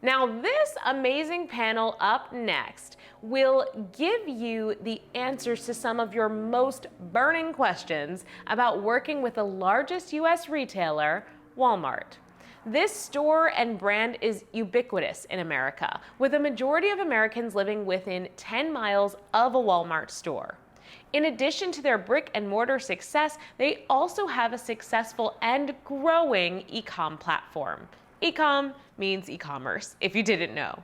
Now, this amazing panel up next will give you the answers to some of your most burning questions about working with the largest US retailer, Walmart. This store and brand is ubiquitous in America, with a majority of Americans living within 10 miles of a Walmart store. In addition to their brick and mortar success, they also have a successful and growing e-com platform. E-com means e-commerce, if you didn't know.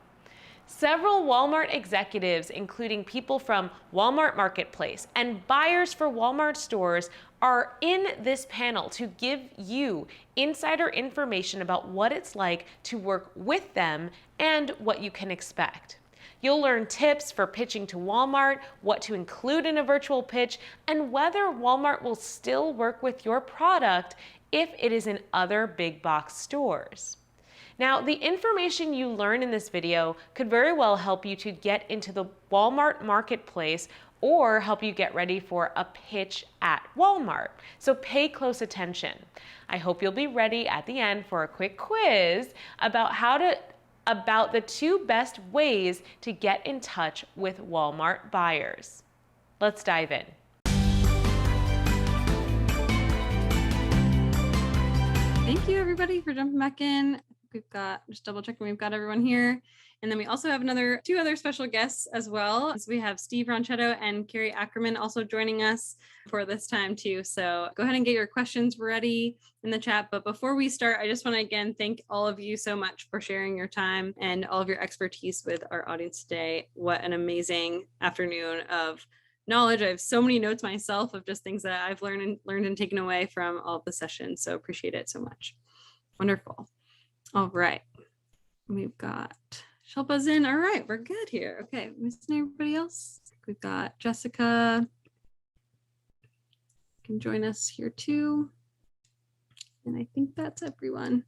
Several Walmart executives, including people from Walmart Marketplace and buyers for Walmart stores, are in this panel to give you insider information about what it's like to work with them and what you can expect. You'll learn tips for pitching to Walmart, what to include in a virtual pitch, and whether Walmart will still work with your product if it is in other big box stores. Now, the information you learn in this video could very well help you to get into the Walmart Marketplace or help you get ready for a pitch at Walmart. So pay close attention. I hope you'll be ready at the end for a quick quiz about the 2 best ways to get in touch with Walmart buyers. Let's dive in. Thank you everybody for jumping back in. We've got, just double checking, we've got everyone here. And then we also have 2 other special guests as well. So we have Steve Ronchetto and Carrie Ackerman also joining us for this time too. So go ahead and get your questions ready in the chat. But before we start, I just want to again thank all of you so much for sharing your time and all of your expertise with our audience today. What an amazing afternoon of knowledge. I have so many notes myself of just things that I've learned and taken away from all of the sessions. So appreciate it so much. Wonderful. All right. We've got Shilpa's in. All right, we're good here. Okay, missing everybody else? We've got Jessica can join us here too. And I think that's everyone.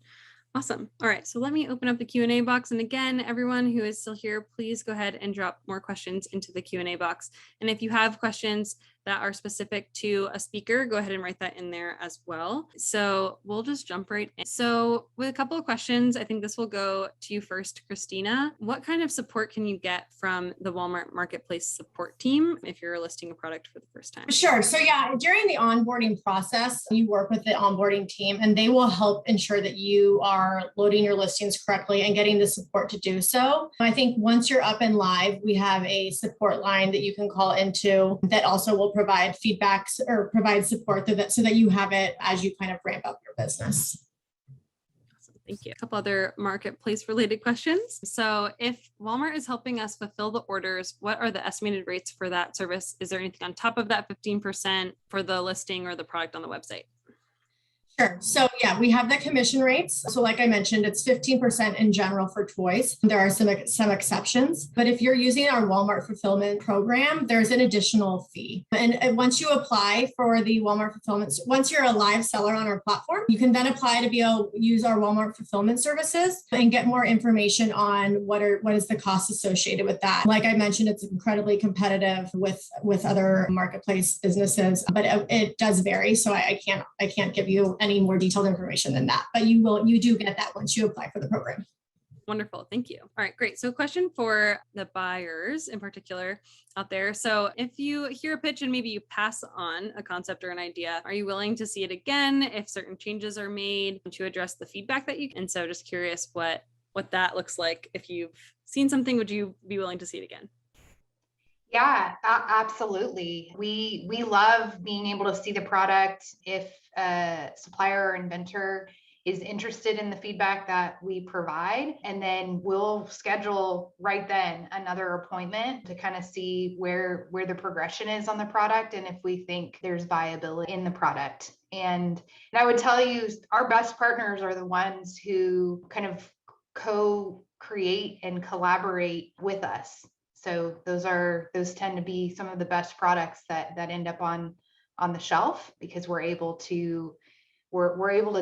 Awesome. All right, so let me open up the Q&A box. And again, everyone who is still here, please go ahead and drop more questions into the Q&A box. And if you have questions that are specific to a speaker, go ahead and write that in there as well. So we'll just jump right in. So with a couple of questions, I think this will go to you first, Christina. What kind of support can you get from the Walmart Marketplace support team if you're listing a product for the first time? Sure. So yeah, during the onboarding process, you work with the onboarding team and they will help ensure that you are loading your listings correctly and getting the support to do so. I think once you're up and live, we have a support line that you can call into that also will provide feedbacks or provide support so that you have it as you kind of ramp up your business. Awesome. Thank you. A couple other marketplace related questions. So if Walmart is helping us fulfill the orders, what are the estimated rates for that service? Is there anything on top of that 15% for the listing or the product on the website? Sure. So yeah, we have the commission rates. So like I mentioned, it's 15% in general for toys. There are some exceptions, but if you're using our Walmart fulfillment program, there's an additional fee. And once you apply for the Walmart fulfillment, once you're a live seller on our platform, you can then apply to be able to use our Walmart fulfillment services and get more information on what is the cost associated with that. Like I mentioned, it's incredibly competitive with other marketplace businesses, but it does vary. So I can't give you any more detailed information than that, but you do get that once you apply for the program. Wonderful. Thank you. All right, great. So question for the buyers in particular out there. So if you hear a pitch and maybe you pass on a concept or an idea, are you willing to see it again if certain changes are made to address the feedback that you can? And so just curious what that looks like. If you've seen something, would you be willing to see it again? Yeah, absolutely. We love being able to see the product. If a supplier or inventor is interested in the feedback that we provide, and then we'll schedule right then another appointment to kind of see where the progression is on the product and if we think there's viability in the product. And I would tell you, our best partners are the ones who kind of co-create and collaborate with us. So those tend to be some of the best products that end up on the shelf, because we're able to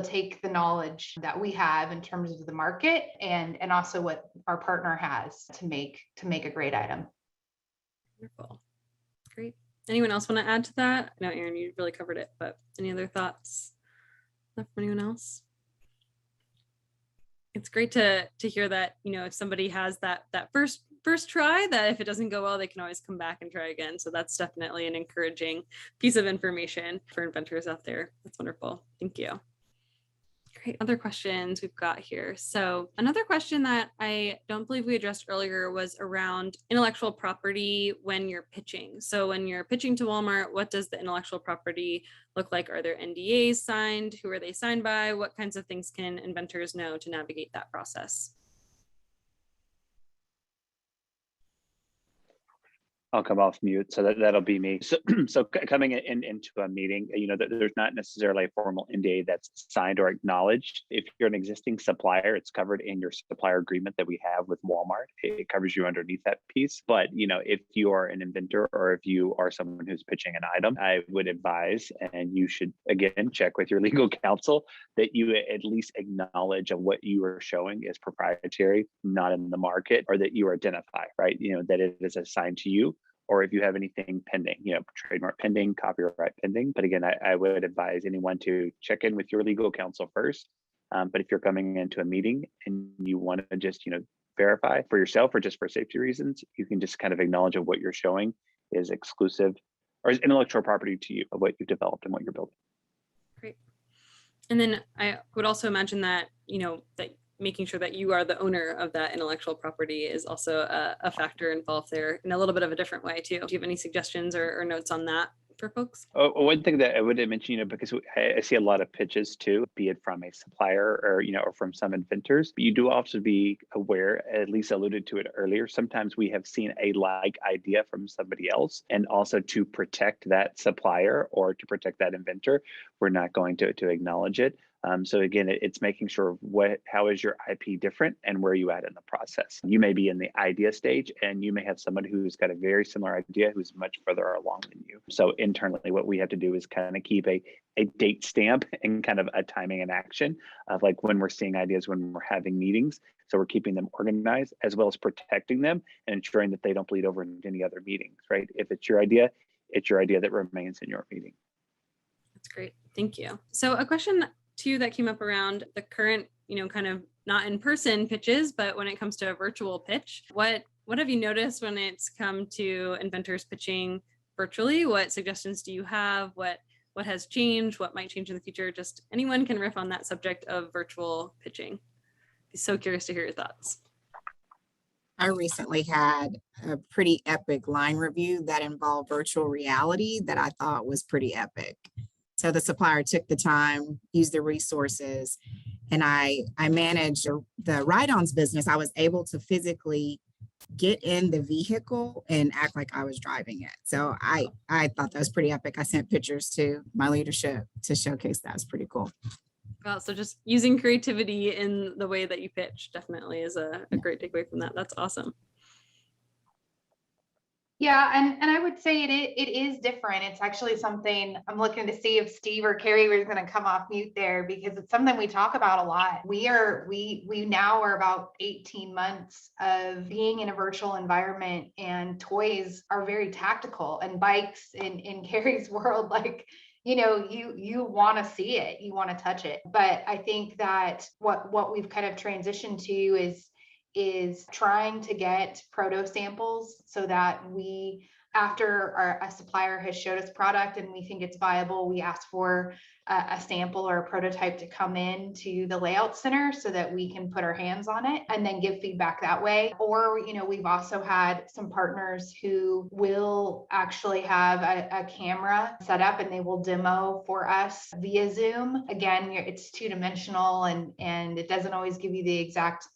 take the knowledge that we have in terms of the market and also what our partner has to make a great item. Wonderful. Great. Anyone else want to add to that? No, Erin, you really covered it, but any other thoughts left from anyone else? it's great to hear that, if somebody has that first try, that if it doesn't go well, they can always come back and try again. So that's definitely an encouraging piece of information for inventors out there. That's wonderful. Thank you. Great. Other questions we've got here. So another question that I don't believe we addressed earlier was around intellectual property when you're pitching. So when you're pitching to Walmart, what does the intellectual property look like? Are there NDAs signed? Who are they signed by? What kinds of things can inventors know to navigate that process? I'll come off mute, so that'll be me. So coming into a meeting, there's not necessarily a formal NDA that's signed or acknowledged. If you're an existing supplier, it's covered in your supplier agreement that we have with Walmart. It covers you underneath that piece. But if you are an inventor or if you are someone who's pitching an item, I would advise, and you should again check with your legal counsel, that you at least acknowledge of what you are showing is proprietary, not in the market, or that you identify, right? That it is assigned to you. Or if you have anything pending, trademark pending, copyright pending. But again, I would advise anyone to check in with your legal counsel first. But if you're coming into a meeting and you want to just, verify for yourself or just for safety reasons, you can just kind of acknowledge of what you're showing is exclusive or is intellectual property to you of what you've developed and what you're building. Great. And then I would also imagine that, that making sure that you are the owner of that intellectual property is also a factor involved there in a little bit of a different way too. Do you have any suggestions or notes on that for folks? One thing that I would mention, because I see a lot of pitches too, be it from a supplier or, or from some inventors, but you do also be aware, at least alluded to it earlier, sometimes we have seen a like idea from somebody else, and also to protect that supplier or to protect that inventor, we're not going to acknowledge it. So again, it's making sure how is your IP different and where are you at in the process. You may be in the idea stage and you may have someone who's got a very similar idea who's much further along than you. So internally, what we have to do is kind of keep a date stamp and kind of a timing and action of like when we're seeing ideas, when we're having meetings. So we're keeping them organized as well as protecting them and ensuring that they don't bleed over into any other meetings, right? If it's your idea that remains in your meeting. That's great. Thank you. So a question too that came up around the current, kind of not in-person pitches, but when it comes to a virtual pitch, what have you noticed when it's come to inventors pitching virtually? What suggestions do you have? What has changed? What might change in the future? Just anyone can riff on that subject of virtual pitching. Be so curious to hear your thoughts. I recently had a pretty epic line review that involved virtual reality that I thought was pretty epic. So the supplier took the time, used the resources, and I managed the ride-ons business. I was able to physically get in the vehicle and act like I was driving it. So I thought that was pretty epic. I sent pictures to my leadership to showcase that. It's pretty cool. Well, so just using creativity in the way that you pitch definitely is a great takeaway from that. That's awesome. Yeah, and I would say it is different. It's actually something I'm looking to see if Steve or Carrie was going to come off mute there, because it's something we talk about a lot. We now are about 18 months of being in a virtual environment, and toys are very tactical, and bikes in Carrie's world, like, you want to see it, you want to touch it. But I think that what we've kind of transitioned to is trying to get proto samples so that we, after a supplier has showed us product and we think it's viable, we ask for a sample or a prototype to come in to the layout center so that we can put our hands on it and then give feedback that way. Or, we've also had some partners who will actually have a camera set up and they will demo for us via Zoom. Again, it's two-dimensional and it doesn't always give you the exact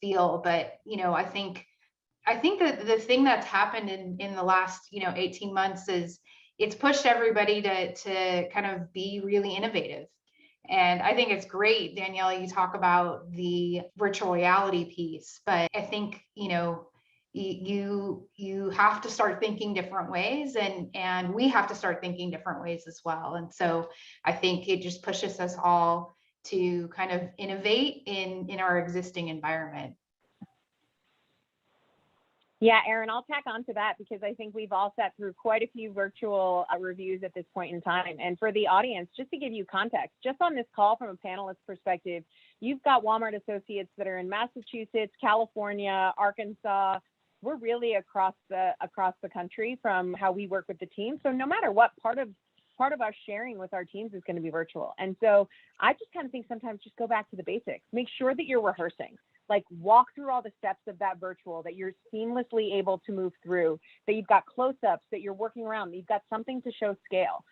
feel, but I think that the thing that's happened in the last 18 months is it's pushed everybody to kind of be really innovative. And I think it's great, Danielle, you talk about the virtual reality piece, but I think you have to start thinking different ways, and we have to start thinking different ways as well. And so I think it just pushes us all to kind of innovate in our existing environment. Yeah, Erin, I'll tack on to that because I think we've all sat through quite a few virtual reviews at this point in time. And for the audience, just to give you context, just on this call from a panelist perspective, you've got Walmart associates that are in Massachusetts, California, Arkansas. We're really across the country from how we work with the team. So no matter what, part of our sharing with our teams is going to be virtual. And so I just kind of think sometimes just go back to the basics. Make sure that you're rehearsing, like walk through all the steps of that virtual, that you're seamlessly able to move through, that you've got close-ups, that you're working around, that you've got something to show scale.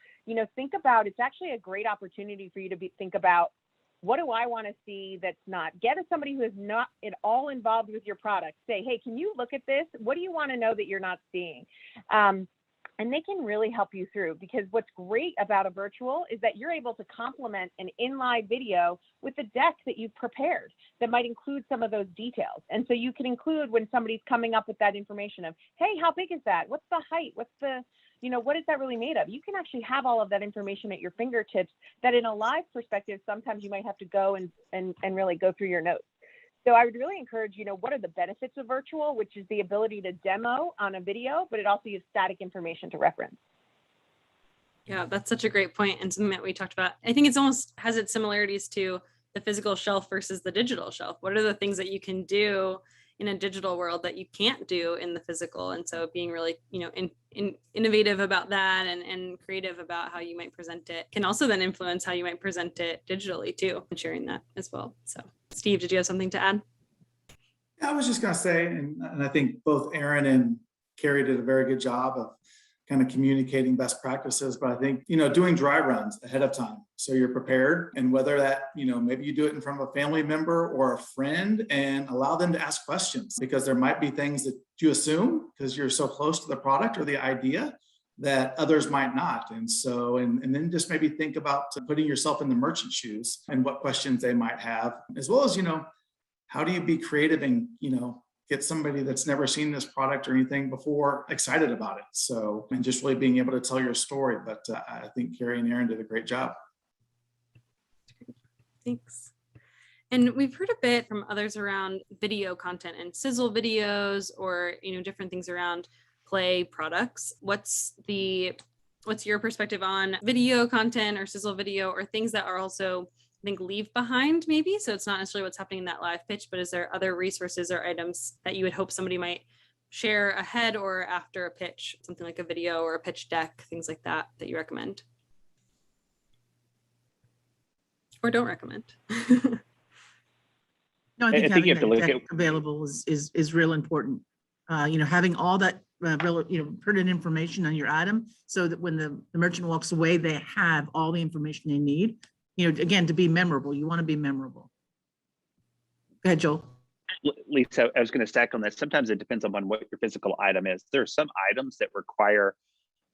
Think about, it's actually a great opportunity for you to think about, what do I want to see that's not? Get somebody who is not at all involved with your product. Say, hey, can you look at this? What do you want to know that you're not seeing? And they can really help you through, because what's great about a virtual is that you're able to complement an in-live video with the deck that you've prepared that might include some of those details. And so you can include, when somebody's coming up with that information of, hey, how big is that? What's the height? What's the, what is that really made of? You can actually have all of that information at your fingertips that in a live perspective, sometimes you might have to go and really go through your notes. So I would really encourage, what are the benefits of virtual, which is the ability to demo on a video, but it also gives static information to reference. Yeah, that's such a great point, and something that we talked about. I think it's almost has its similarities to the physical shelf versus the digital shelf. What are the things that you can do in a digital world that you can't do in the physical? And so being really, innovative about that and creative about how you might present it can also then influence how you might present it digitally too, and sharing that as well. So Steve, did you have something to add? I was just going to say, and I think both Aaron and Carrie did a very good job of kind of communicating best practices, but I think, doing dry runs ahead of time, so you're prepared. And whether that, maybe you do it in front of a family member or a friend, and allow them to ask questions, because there might be things that you assume because you're so close to the product or the idea that others might not. And so, and then just maybe think about putting yourself in the merchant shoes and what questions they might have, as well as, how do you be creative and, get somebody that's never seen this product or anything before excited about it. So, and just really being able to tell your story. But I think Carrie and Aaron did a great job. Thanks. And we've heard a bit from others around video content and sizzle videos, or, different things around Play products. What's your perspective on video content or sizzle video, or things that are also, I think, leave behind maybe? So it's not necessarily what's happening in that live pitch, but is there other resources or items that you would hope somebody might share ahead or after a pitch, something like a video or a pitch deck, things like that you recommend? Or don't recommend? No, I I think think you having have to that look deck at- available is real important. Having all that pertinent information on your item, so that when the merchant walks away, they have all the information they need. Again, to be memorable, you want to be memorable. Go ahead, Joel. Lisa, I was going to stack on that. Sometimes it depends on what your physical item is. There are some items that require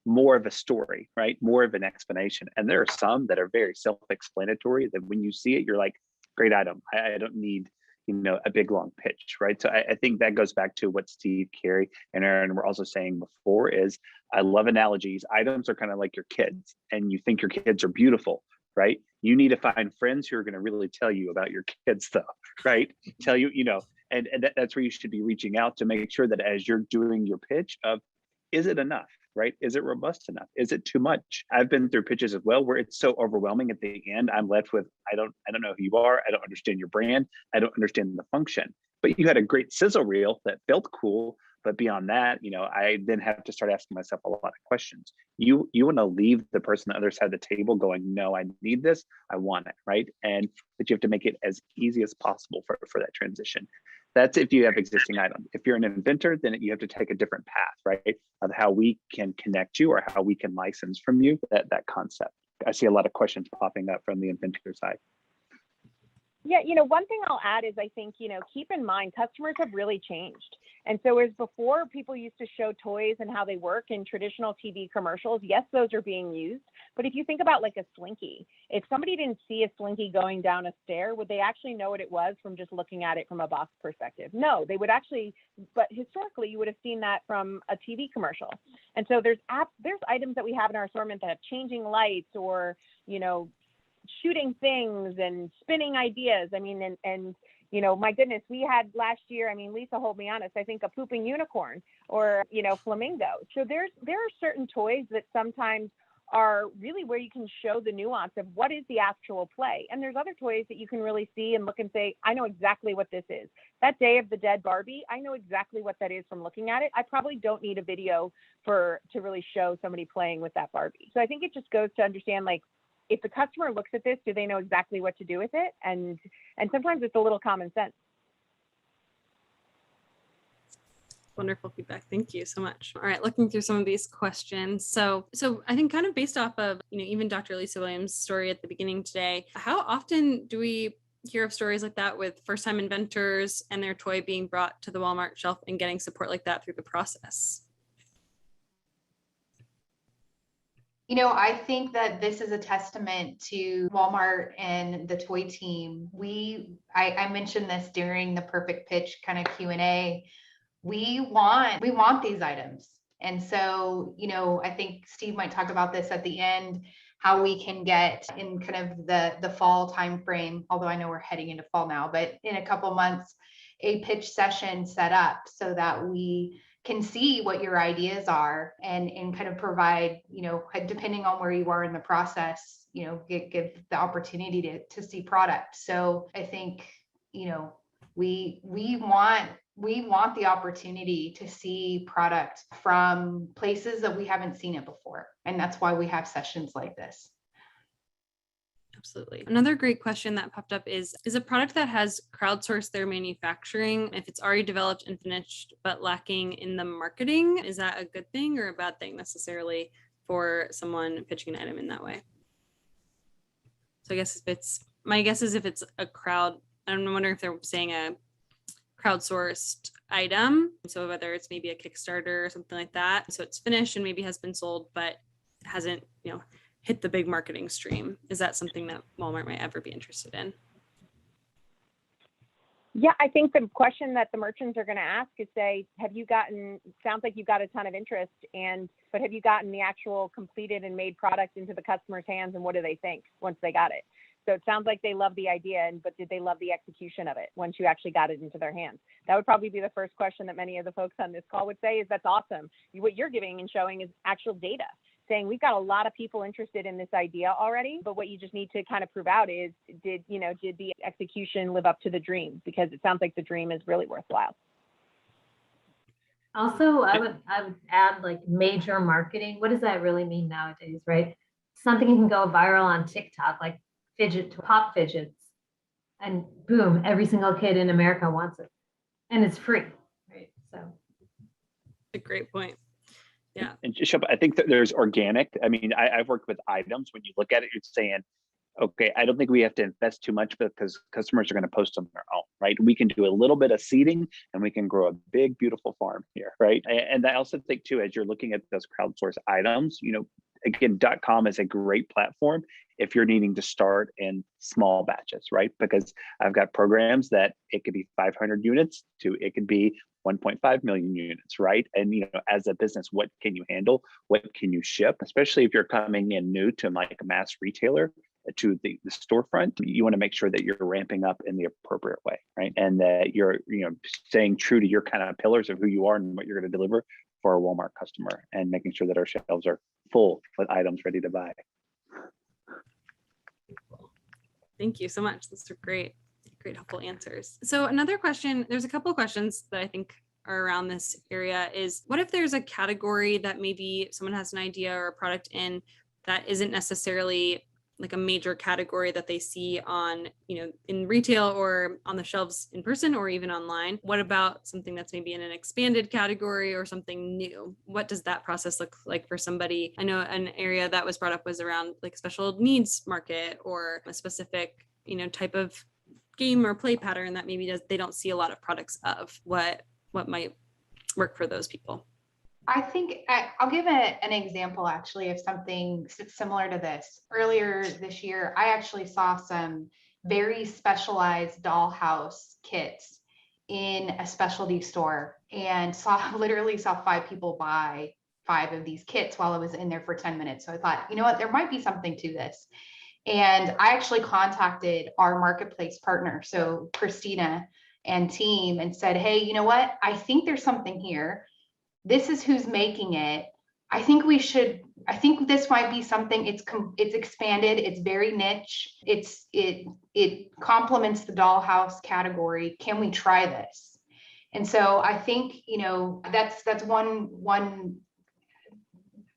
more of a story, right? More of an explanation. And there are some that are very self-explanatory, that when you see it, you're like, great item. I don't need, a big long pitch, right? So I think that goes back to what Steve, Carrie, and Aaron were also saying before is, I love analogies. Items are kind of like your kids, and you think your kids are beautiful, right? You need to find friends who are going to really tell you about your kids stuff, right? Tell you, and that's where you should be reaching out to make sure that as you're doing your pitch of, is it enough, right? Is it robust enough? Is it too much? I've been through pitches as well where it's so overwhelming at the end. I'm left with, I don't know who you are. I don't understand your brand. I don't understand the function. But you had a great sizzle reel that felt cool. But beyond that, I then have to start asking myself a lot of questions. You want to leave the person on the other side of the table going, no, I need this. I want it, right? And that you have to make it as easy as possible for that transition. That's if you have existing items. If you're an inventor, then you have to take a different path, right? Of how we can connect you or how we can license from you that concept. I see a lot of questions popping up from the inventor side. Yeah, one thing I'll add is I think, keep in mind, customers have really changed. And so as before, people used to show toys and how they work in traditional TV commercials. Yes, those are being used. But if you think about like a Slinky, if somebody didn't see a Slinky going down a stair, would they actually know what it was from just looking at it from a box perspective? No, they would actually, but historically, you would have seen that from a TV commercial. And so there's items that we have in our assortment that have changing lights or, shooting things and spinning ideas. I mean, and my goodness, we had last year, Lisa, hold me honest, I think a pooping unicorn or, flamingo. So there are certain toys that sometimes are really where you can show the nuance of what is the actual play. And there's other toys that you can really see and look and say, I know exactly what this is. That Day of the Dead Barbie, I know exactly what that is from looking at it. I probably don't need a video to really show somebody playing with that Barbie. So I think it just goes to understand, like, if the customer looks at this, do they know exactly what to do with it? And sometimes it's a little common sense. Wonderful feedback. Thank you so much. All right, looking through some of these questions. So I think kind of based off of, even Dr. Lisa Williams' story at the beginning today, how often do we hear of stories like that with first-time inventors and their toy being brought to the Walmart shelf and getting support like that through the process? I think that this is a testament to Walmart and the toy team. I mentioned this during the Perfect Pitch kind of Q&A. We want these items. And so, I think Steve might talk about this at the end, how we can get in kind of the fall timeframe, although I know we're heading into fall now, but in a couple months, a pitch session set up so that we can see what your ideas are and kind of provide, depending on where you are in the process, give the opportunity to see product. So I think, we want the opportunity to see product from places that we haven't seen it before. And that's why we have sessions like this. Absolutely. Another great question that popped up is a product that has crowdsourced their manufacturing, if it's already developed and finished, but lacking in the marketing, is that a good thing or a bad thing necessarily for someone pitching an item in that way? So I guess my guess is if it's a I'm wondering if they're saying a crowdsourced item. So whether it's maybe a Kickstarter or something like that. So it's finished and maybe has been sold, but hasn't, hit the big marketing stream. Is that something that Walmart might ever be interested in? Yeah, I think the question that the merchants are going to ask is sounds like you've got a ton of interest, but have you gotten the actual completed and made product into the customer's hands, and what do they think once they got it? So it sounds like they love the idea, but did they love the execution of it once you actually got it into their hands? That would probably be the first question that many of the folks on this call would say, is that's awesome. What you're giving and showing is actual data, saying we've got a lot of people interested in this idea already, but what you just need to kind of prove out is, did the execution live up to the dream? Because it sounds like the dream is really worthwhile. Also, I would add, like, major marketing. What does that really mean nowadays, right? Something can go viral on TikTok, like pop fidgets, and boom, every single kid in America wants it, and it's free, right? So, a great point. Yeah. And I think that there's organic. I mean, I've worked with items. When you look at it, you're saying, okay, I don't think we have to invest too much because customers are going to post on their own, right? We can do a little bit of seeding and we can grow a big, beautiful farm here, right? And I also think too, as you're looking at those crowdsourced items, again, .com is a great platform if you're needing to start in small batches, right? Because I've got programs that it could be 500 units to it could be 1.5 million units, right? And as a business, what can you handle? What can you ship? Especially if you're coming in new to like a mass retailer, to the storefront, you want to make sure that you're ramping up in the appropriate way, right? And that you're staying true to your kind of pillars of who you are and what you're going to deliver for a Walmart customer, and making sure that our shelves are full with items ready to buy. Thank you so much. Those are great helpful answers. So another question, there's a couple of questions that I think are around this area is, what if there's a category that maybe someone has an idea or a product in that isn't necessarily like a major category that they see on, in retail or on the shelves in person or even online? What about something that's maybe in an expanded category or something new? What does that process look like for somebody? I know an area that was brought up was around like special needs market or a specific, type of game or play pattern that maybe they don't see a lot of products of. What might work for those people? I think I'll give an example actually of something similar to this. Earlier this year, I actually saw some very specialized dollhouse kits in a specialty store, and literally saw 5 people buy 5 of these kits while I was in there for 10 minutes. So I thought, you know what, there might be something to this. And I actually contacted our marketplace partner, so Christina and team, and said, hey, you know what, I think there's something here. This is who's making it. I think we should I think this might be something, it's expanded, it's very niche, it complements the dollhouse category. Can we try this? And so I think, that's one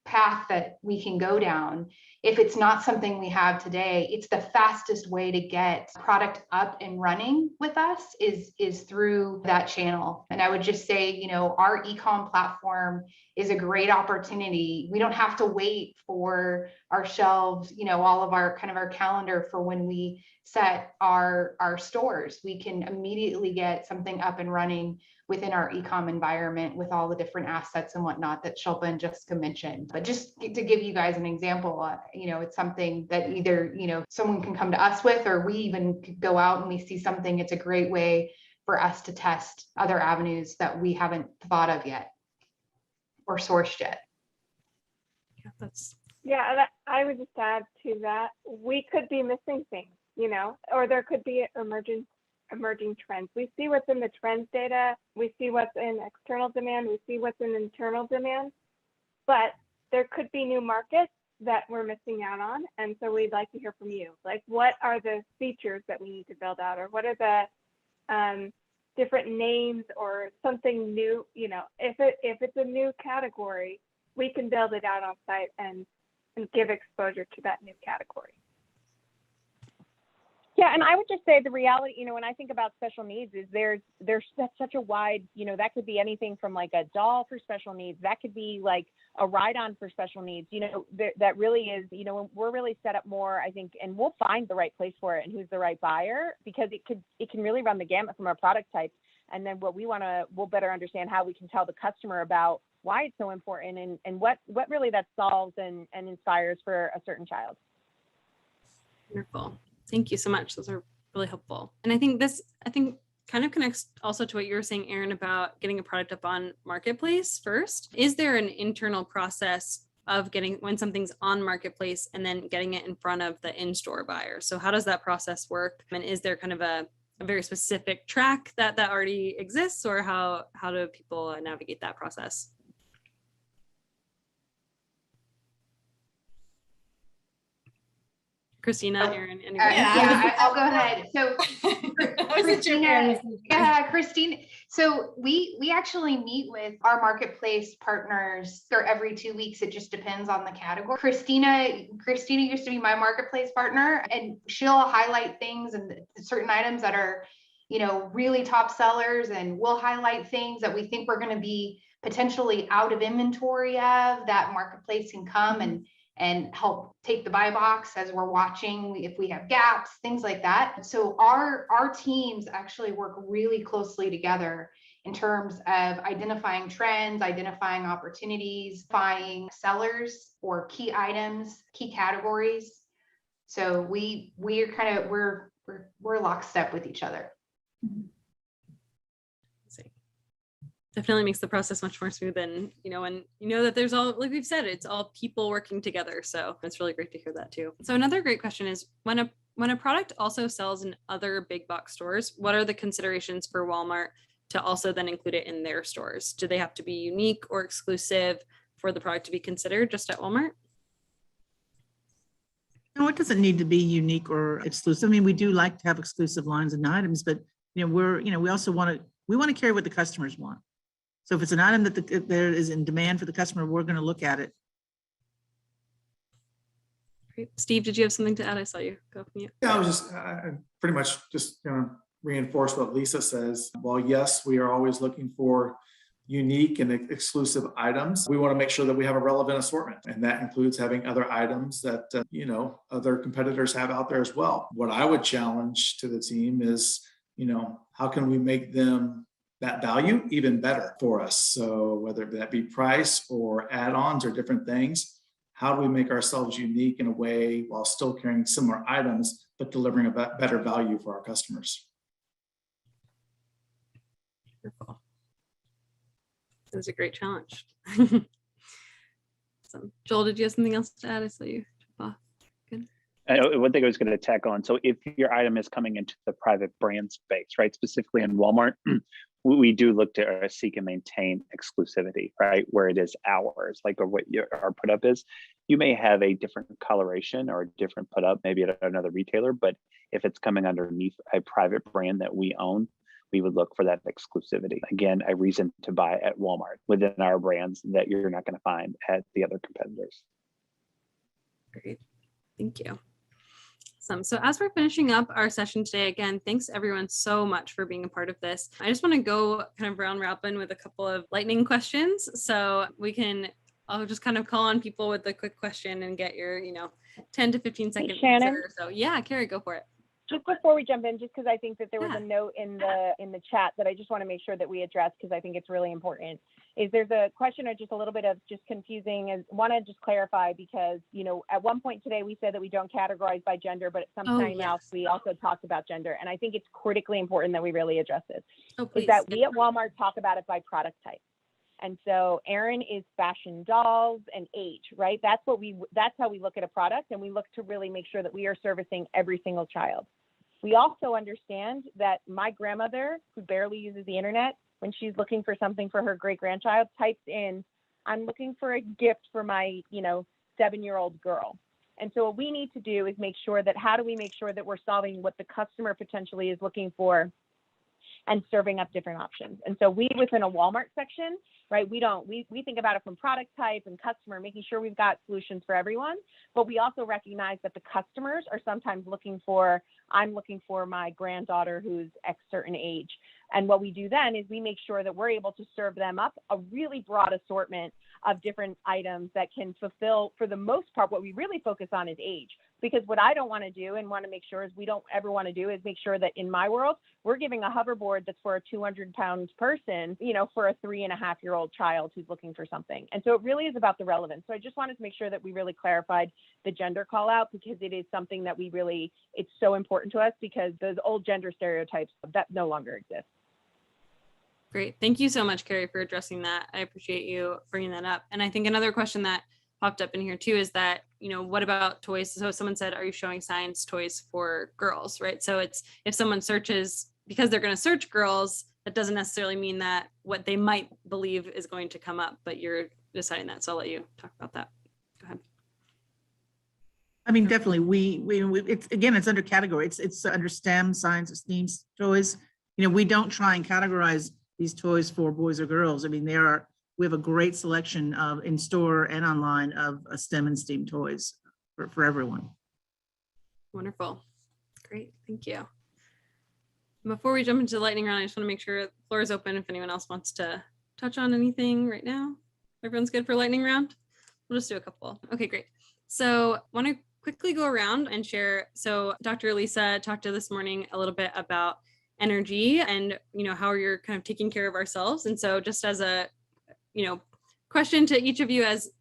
path that we can go down. If it's not something we have today, it's the fastest way to get product up and running with us is through that channel. And I would just say, our e-com platform is a great opportunity. We don't have to wait for our shelves, all of our calendar for when we set our stores. We can immediately get something up and running within our e-com environment with all the different assets and whatnot that Shilpa and Jessica mentioned. But just to give you guys an example, it's something that either, someone can come to us with, or we even could go out and we see something. It's a great way for us to test other avenues that we haven't thought of yet or sourced yet. Yeah, I would just add to that, we could be missing things, or there could be emerging trends. We see what's in the trends data, we see what's in external demand, we see what's in internal demand, but there could be new markets that we're missing out on. And so we'd like to hear from you. Like, what are the features that we need to build out, or what are the different names or something new? If it's a new category, we can build it out on site and give exposure to that new category. Yeah, and I would just say the reality, when I think about special needs, is there's such a wide, that could be anything from like a doll for special needs, that could be like a ride-on for special needs. That really is, we're really set up more, I think, and we'll find the right place for it and who's the right buyer, because it can really run the gamut from our product types. And then we'll better understand how we can tell the customer about why it's so important and what really that solves and inspires for a certain child. Wonderful. Thank you so much. Those are really helpful. And I think kind of connects also to what you were saying, Erin, about getting a product up on Marketplace first. Is there an internal process of getting, when something's on Marketplace, and then getting it in front of the in-store buyer? So how does that process work? And is there kind of a very specific track that already exists, or how do people navigate that process? Christina, Erin, I'll go ahead. So Christina. So we actually meet with our marketplace partners every 2 weeks. It just depends on the category. Christina used to be my marketplace partner, and she'll highlight things and certain items that are, really top sellers, and we'll highlight things that we think we're going to be potentially out of inventory of, that marketplace can come and help take the buy box as we're watching if we have gaps, things like that. So our teams actually work really closely together in terms of identifying trends, identifying opportunities, finding sellers or key items, key categories. So we're lockstep with each other. Definitely makes the process much more smooth, and and that there's all, like we've said, it's all people working together. So it's really great to hear that too. So another great question is, when a product also sells in other big box stores, what are the considerations for Walmart to also then include it in their stores? Do they have to be unique or exclusive for the product to be considered just at Walmart? No, it doesn't need to be unique or exclusive. I mean, we do like to have exclusive lines and items, but we also want to carry what the customers want. So if it's an item that there is in demand for the customer, we're going to look at it. Great. Steve, did you have something to add? I saw you go from you. Yeah, I was just pretty much just going to reinforce what Lisa says. While yes, we are always looking for unique and exclusive items, we want to make sure that we have a relevant assortment, and that includes having other items that other competitors have out there as well. What I would challenge to the team is, how can we make them that value even better for us? So whether that be price or add-ons or different things, how do we make ourselves unique in a way while still carrying similar items, but delivering a better value for our customers? Wonderful. That was a great challenge. So, Joel, did you have something else to add? I saw you jump off. Good. One thing I was going to tack on. So if your item is coming into the private brand space, right, specifically in Walmart, we do look to seek and maintain exclusivity, right? Where it is ours, like what our put up is. You may have a different coloration or a different put up, maybe at another retailer, but if it's coming underneath a private brand that we own, we would look for that exclusivity. Again, a reason to buy at Walmart within our brands that you're not going to find at the other competitors. Great. Thank you. Awesome. So as we're finishing up our session today, again, thanks everyone so much for being a part of this. I just want to go kind of round robin with a couple of lightning questions. So I'll just kind of call on people with a quick question and get your, 10 to 15 second Shannon? answer. So yeah, Carrie, go for it. Just before we jump in, just because I think that there was a note in the chat that I just want to make sure that we address, because I think it's really important, is there's a question or just a little bit of just confusing, and want to just clarify, because, at one point today we said that we don't categorize by gender, but at some time else we also talked about gender. And I think it's critically important that we really address this. Is that we at Walmart talk about it by product type. And so Erin is fashion dolls and age, right? That's how we look at a product, and we look to really make sure that we are servicing every single child. We also understand that my grandmother, who barely uses the internet, when she's looking for something for her great grandchild, types in, I'm looking for a gift for my, 7-year-old girl. And so what we need to do is make sure that, how do we make sure that we're solving what the customer potentially is looking for and serving up different options? And so we, within a Walmart section, right, we think about it from product type and customer, making sure we've got solutions for everyone. But we also recognize that the customers are sometimes I'm looking for my granddaughter who's X certain age. And what we do then is we make sure that we're able to serve them up a really broad assortment of different items that can fulfill, for the most part, what we really focus on is age. Because what I don't want to do and want to make sure is we don't ever want to do is make sure that in my world, we're giving a hoverboard that's for a 200-pound person, for a 3.5-year-old child who's looking for something. And so it really is about the relevance. So I just wanted to make sure that we really clarified the gender call out, because it is something that it's so important to us, because those old gender stereotypes that no longer exist. Great. Thank you so much, Carrie, for addressing that. I appreciate you bringing that up. And I think another question that popped up in here too is that, what about toys? So someone said, are you showing science toys for girls, right? So it's, if someone searches, because they're going to search girls, that doesn't necessarily mean that what they might believe is going to come up, but you're deciding that. So I'll let you talk about that. Go ahead. I mean, definitely, it's under category. It's under STEM, science, STEAM toys. We don't try and categorize these toys for boys or girls. I mean, we have a great selection of in-store and online of STEM and STEAM toys for everyone. Wonderful. Great. Thank you. Before we jump into the lightning round, I just want to make sure the floor is open if anyone else wants to touch on anything right now. Everyone's good for lightning round? We'll just do a couple. Okay, great. So I want to quickly go around and share. So Dr. Elisa talked to this morning a little bit about energy and, how you're kind of taking care of ourselves. And so just as a, question to each of you as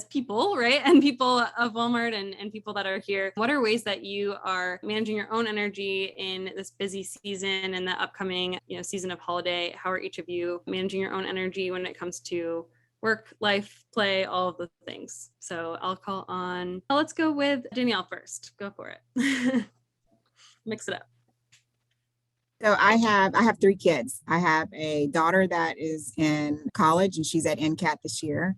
people, right? And people of Walmart and people that are here, what are ways that you are managing your own energy in this busy season and the upcoming, season of holiday? How are each of you managing your own energy when it comes to work, life, play, all of the things? So I'll call on, let's go with Danielle first. Go for it. Mix it up. So I have 3 kids. I have a daughter that is in college and she's at NCAT this year.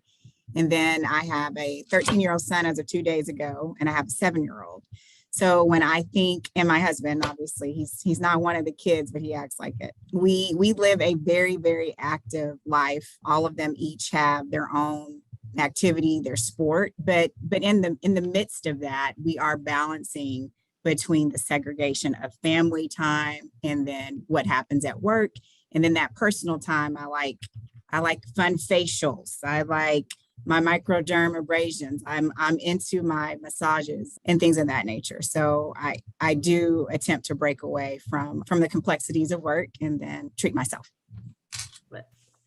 And then I have a 13-year-old son as of 2 days ago, and I have a 7-year-old. So when I think, and my husband, obviously, he's not one of the kids, but he acts like it. We live a very, very active life. All of them each have their own activity, their sport, but in the midst of that, we are balancing between the segregation of family time and then what happens at work. And then that personal time, I like fun facials. I like my microderm abrasions. I'm into my massages and things of that nature. So I do attempt to break away from the complexities of work and then treat myself.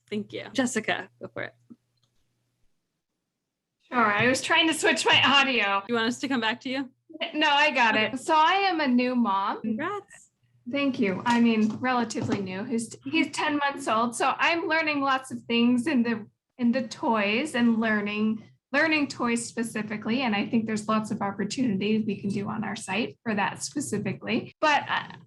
Thank you. Jessica, go for it. Sure. I was trying to switch my audio. You want us to come back to you? No, I got it. So I am a new mom. Congrats. Thank you. I mean, relatively new. He's 10 months old. So I'm learning lots of things in the toys and learning learning toys specifically. And I think there's lots of opportunities we can do on our site for that specifically. But,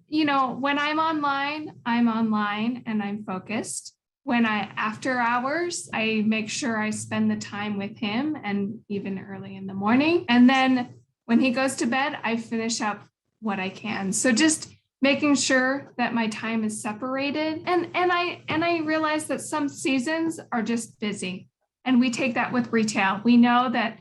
when I'm online and I'm focused. After hours, I make sure I spend the time with him and even early in the morning. And then when he goes to bed, I finish up what I can. So just making sure that my time is separated. And I realize that some seasons are just busy. And we take that with retail. We know that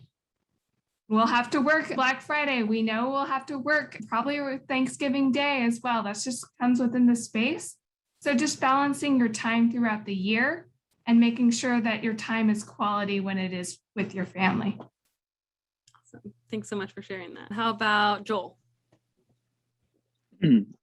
we'll have to work Black Friday. We know we'll have to work probably Thanksgiving Day as well. That's just comes within the space. So just balancing your time throughout the year and making sure that your time is quality when it is with your family. Awesome. Thanks so much for sharing that. How about Joel?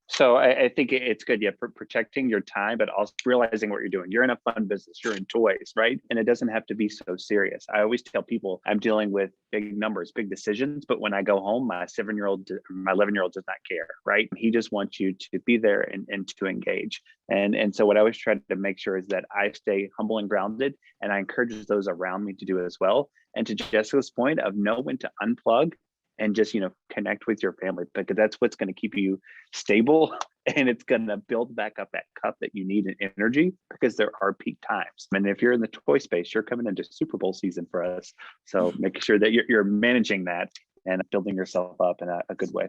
So I think it's good, protecting your time, but also realizing what you're doing. You're in a fun business, you're in toys, right? And it doesn't have to be so serious. I always tell people I'm dealing with big numbers, big decisions, but when I go home, my 7-year-old, my 11-year-old does not care, right? He just wants you to be there and to engage. And so what I always try to make sure is that I stay humble and grounded, and I encourage those around me to do it as well. And to Jessica's point of know when to unplug and just, connect with your family, because that's what's going to keep you stable, and it's going to build back up that cup that you need in energy, because there are peak times. And if you're in the toy space, you're coming into Super Bowl season for us. So making sure that you're managing that and building yourself up in a good way.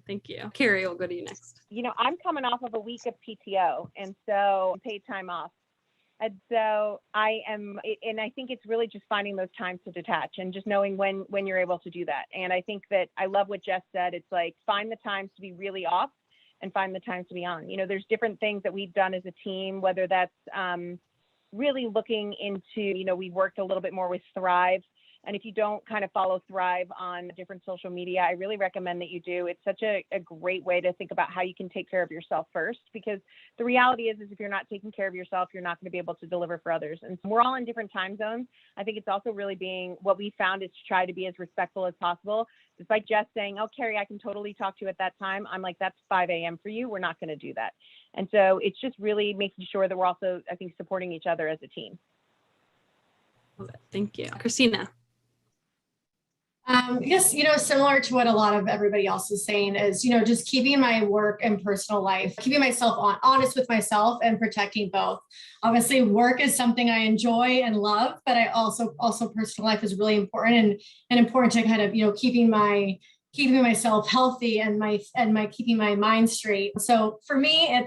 Thank you. Carrie, we'll go to you next. I'm coming off of a week of PTO, and so paid time off. And so I think it's really just finding those times to detach and just knowing when you're able to do that. And I think that I love what Jess said. It's like, find the times to be really off and find the times to be on. There's different things that we've done as a team, whether that's really looking into, we worked a little bit more with Thrive. And if you don't kind of follow Thrive on different social media, I really recommend that you do. It's such a great way to think about how you can take care of yourself first, because the reality is if you're not taking care of yourself, you're not going to be able to deliver for others. And so we're all in different time zones. I think it's also really what we found is to try to be as respectful as possible. Despite Jess saying, oh, Carrie, I can totally talk to you at that time. I'm like, that's 5 a.m. for you. We're not going to do that. And so it's just really making sure that we're also, I think, supporting each other as a team. Love it. Thank you. Christina. Yes, similar to what a lot of everybody else is saying is, just keeping my work and personal life, keeping myself honest with myself and protecting both. Obviously, work is something I enjoy and love, but I also personal life is really important and important to kind of, keeping myself healthy and keeping my mind straight. So for me,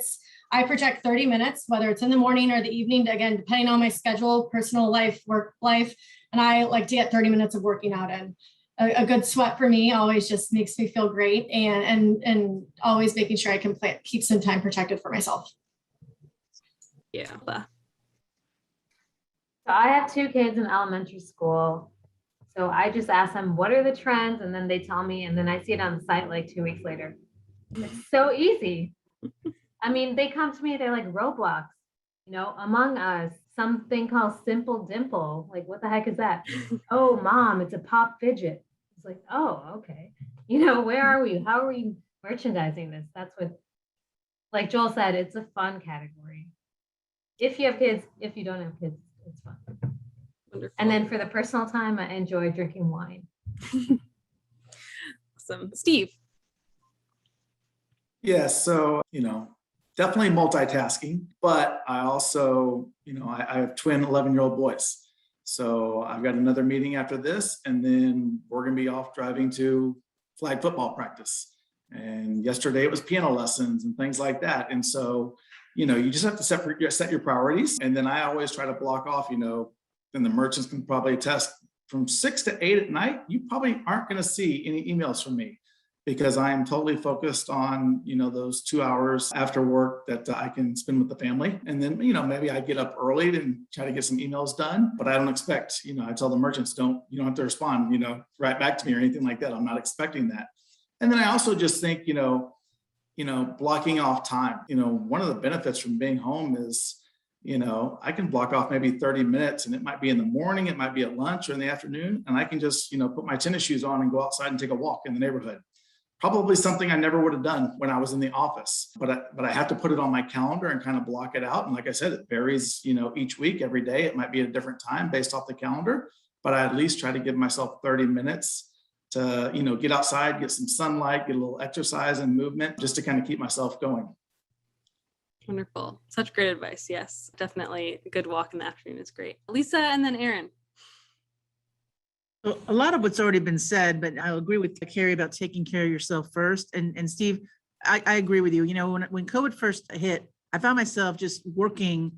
I project 30 minutes, whether it's in the morning or the evening, again, depending on my schedule, personal life, work life. And I like to get 30 minutes of working out in. A good sweat for me always just makes me feel great, and always making sure I can keep some time protected for myself. Yeah. So I have 2 kids in elementary school. So I just ask them, what are the trends? And then they tell me, and then I see it on the site like 2 weeks later. It's so easy. I mean, they come to me, they're like Roblox, Among Us, something called Simple Dimple. Like, what the heck is that? Oh, Mom, it's a pop fidget. It's like, oh, okay. Where are we? How are we merchandising this? That's what, like Joel said, it's a fun category. If you have kids, if you don't have kids, it's fun. Wonderful. And then for the personal time, I enjoy drinking wine. Awesome. Steve. Yes. So, definitely multitasking, but I also, I have twin 11-year-old boys. So I've got another meeting after this, and then we're going to be off driving to flag football practice. And yesterday it was piano lessons and things like that. And so, you just have to set your priorities. And then I always try to block off, and the merchants can probably attest, from 6 to 8 at night, you probably aren't going to see any emails from me, because I am totally focused on, those 2 hours after work that I can spend with the family. And then, maybe I get up early and try to get some emails done, but I don't expect, I tell the merchants, you don't have to respond, right back to me or anything like that. I'm not expecting that. And then I also just think, blocking off time, one of the benefits from being home is, I can block off maybe 30 minutes, and it might be in the morning, it might be at lunch or in the afternoon. And I can just, put my tennis shoes on and go outside and take a walk in the neighborhood. Probably something I never would have done when I was in the office, but I have to put it on my calendar and kind of block it out. And like I said, it varies, each week, every day. It might be at a different time based off the calendar, but I at least try to give myself 30 minutes to, get outside, get some sunlight, get a little exercise and movement, just to kind of keep myself going. Wonderful. Such great advice. Yes, definitely a good walk in the afternoon is great. Lisa and then Erin. A lot of what's already been said, but I agree with Carrie about taking care of yourself first. And Steve, I agree with you. When COVID first hit, I found myself just working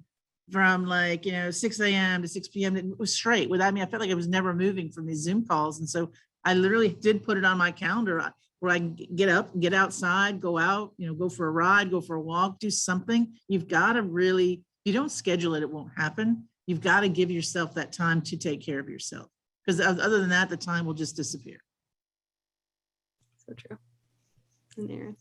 from 6 a.m. to 6 p.m. It was straight. I felt like I was never moving from these Zoom calls. And so I literally did put it on my calendar where I get up, get outside, go out, go for a ride, go for a walk, do something. You've got to really, if you don't schedule it, it won't happen. You've got to give yourself that time to take care of yourself. Because other than that, the time will just disappear. So true. And Erin.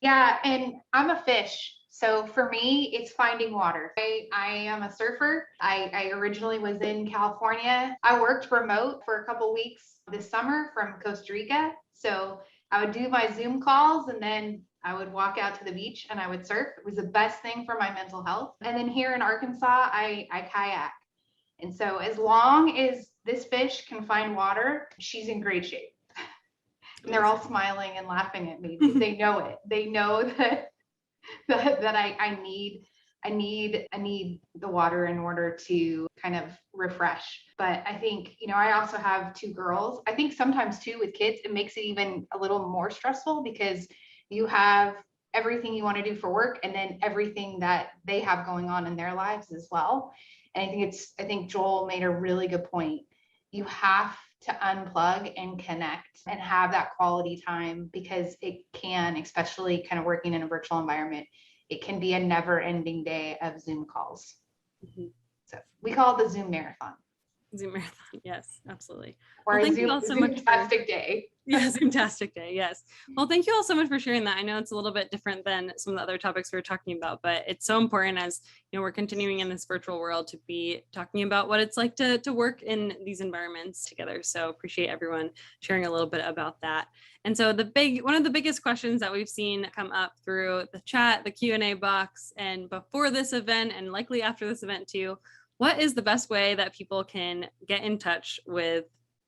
Yeah, and I'm a fish. So for me, it's finding water. I am a surfer. I originally was in California. I worked remote for a couple weeks this summer from Costa Rica. So I would do my Zoom calls and then I would walk out to the beach and I would surf. It was the best thing for my mental health. And then here in Arkansas, I kayak. And so as long as this fish can find water, she's in great shape. And they're all smiling and laughing at me because they know it. They know that I need the water in order to kind of refresh. But I think, I also have 2 girls. I think sometimes too with kids, it makes it even a little more stressful because you have everything you want to do for work and then everything that they have going on in their lives as well. And I think Joel made a really good point. You have to unplug and connect and have that quality time because it can, especially kind of working in a virtual environment, it can be a never ending day of Zoom calls. Mm-hmm. So we call it the Zoom marathon. Zoom marathon. Yes, absolutely. Or thank you all so much. Fantastic day. Yeah, Zoomtastic day. Yes. Well, thank you all so much for sharing that. I know it's a little bit different than some of the other topics we were talking about, but it's so important as we're continuing in this virtual world to be talking about what it's like to work in these environments together. So appreciate everyone sharing a little bit about that. And so one of the biggest questions that we've seen come up through the chat, the Q&A box, and before this event and likely after this event too, what is the best way that people can get in touch with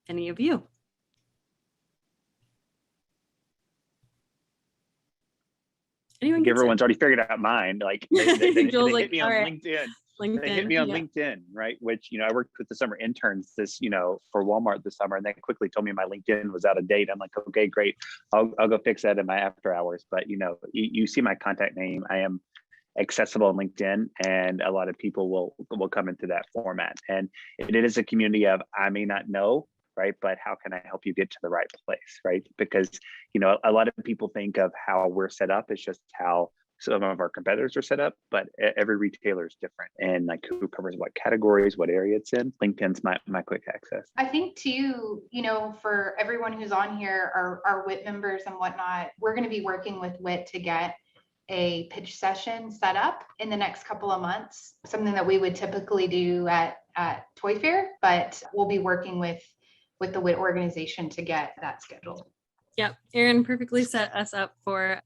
any of you? Everyone's already figured out mine. They hit me on right. LinkedIn. They hit me on LinkedIn, right? Which, I worked with the summer interns for Walmart this summer, and they quickly told me my LinkedIn was out of date. I'm like, okay, great. I'll go fix that in my after hours. But, you see my contact name. I am accessible on LinkedIn, and a lot of people will come into that format. And it is a community of, I may not know, right? But how can I help you get to the right place, right? Because, a lot of people think of how we're set up. It's just how some of our competitors are set up, but every retailer is different. And who covers what categories, what area it's in. LinkedIn's my quick access. I think too, for everyone who's on here, our WIT members and whatnot, we're going to be working with WIT to get a pitch session set up in the next couple of months, something that we would typically do at Toy Fair, but we'll be working with the WIT organization to get that scheduled. Yep. Erin perfectly set us up for,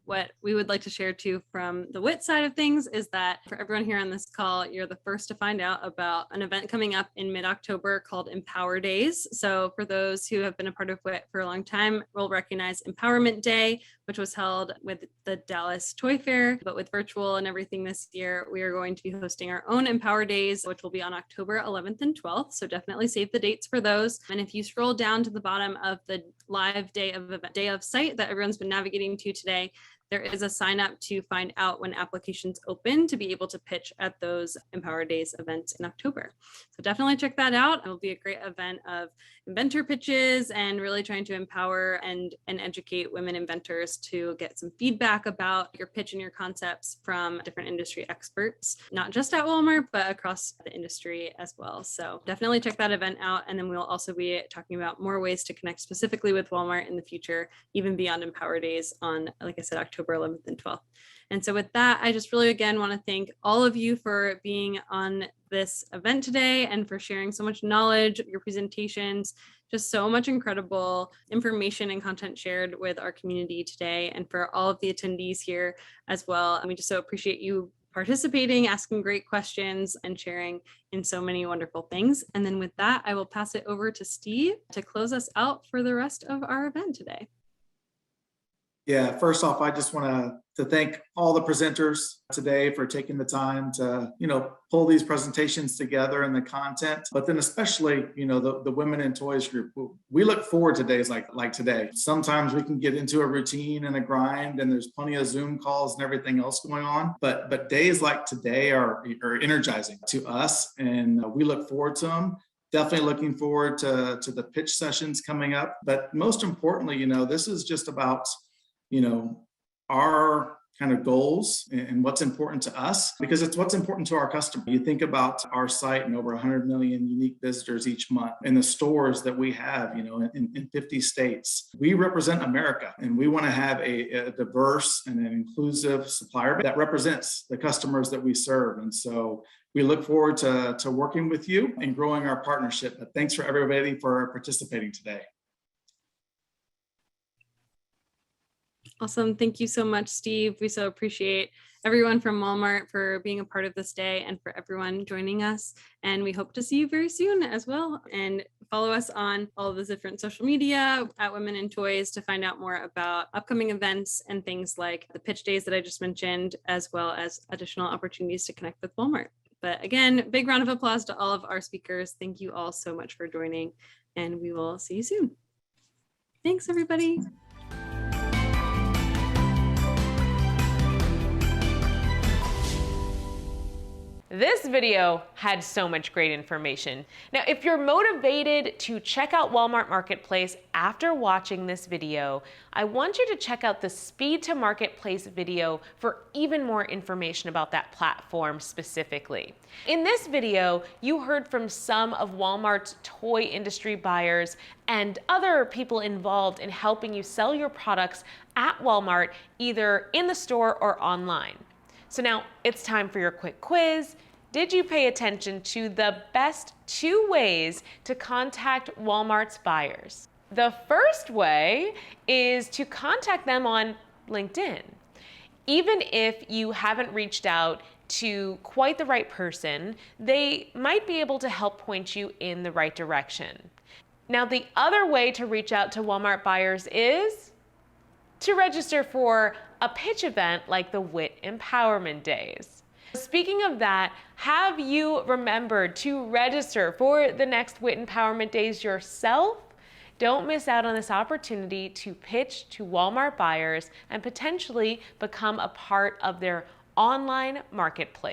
what we would like to share too from the WIT side of things is that for everyone here on this call, you're the first to find out about an event coming up in mid-October called Empower Days. So for those who have been a part of WIT for a long time, we'll recognize Empowerment Day, which was held with the Dallas Toy Fair, but with virtual and everything this year, we are going to be hosting our own Empower Days, which will be on October 11th and 12th. So definitely save the dates for those. And if you scroll down to the bottom of the live day of site that everyone's been navigating to today, there is a sign up to find out when applications open to be able to pitch at those Empower Days events in October. So definitely check that out. It will be a great event of inventor pitches and really trying to empower and educate women inventors to get some feedback about your pitch and your concepts from different industry experts, not just at Walmart, but across the industry as well. So definitely check that event out. And then we'll also be talking about more ways to connect specifically with Walmart in the future, even beyond Empower Days on, like I said, October 11th and 12th. And so with that, I just really, again, want to thank all of you for being on this event today and for sharing so much knowledge, your presentations, just so much incredible information and content shared with our community today, and for all of the attendees here as well. And we just so appreciate you participating, asking great questions, and sharing in so many wonderful things. And then with that, I will pass it over to Steve to close us out for the rest of our event today. Yeah, first off, I just want to thank all the presenters today for taking the time to, pull these presentations together and the content, but then especially, the Women in Toys group. We look forward to days like today. Sometimes we can get into a routine and a grind, and there's plenty of Zoom calls and everything else going on, but days like today are energizing to us, and we look forward to them. Definitely looking forward to the pitch sessions coming up, but most importantly, this is just about our kind of goals and what's important to us, because it's what's important to our customer. You think about our site and over 100 million unique visitors each month, and the stores that we have, in 50 states. We represent America, and we want to have a diverse and an inclusive supplier that represents the customers that we serve. And so we look forward to working with you and growing our partnership. But thanks for everybody for participating today. Awesome. Thank you so much, Steve. We so appreciate everyone from Walmart for being a part of this day and for everyone joining us. And we hope to see you very soon as well. And follow us on all of the different social media at Women in Toys to find out more about upcoming events and things like the pitch days that I just mentioned, as well as additional opportunities to connect with Walmart. But again, big round of applause to all of our speakers. Thank you all so much for joining, and we will see you soon. Thanks, everybody. This video had so much great information. Now, if you're motivated to check out Walmart Marketplace after watching this video, I want you to check out the Speed to Marketplace video for even more information about that platform specifically. In this video, you heard from some of Walmart's toy industry buyers and other people involved in helping you sell your products at Walmart, either in the store or online. So now it's time for your quick quiz. Did you pay attention to the best 2 ways to contact Walmart's buyers? The first way is to contact them on LinkedIn. Even if you haven't reached out to quite the right person, they might be able to help point you in the right direction. Now, the other way to reach out to Walmart buyers is to register for a pitch event like the WIT Empowerment Days. Speaking of that, have you remembered to register for the next WIT Empowerment Days yourself? Don't miss out on this opportunity to pitch to Walmart buyers and potentially become a part of their online marketplace.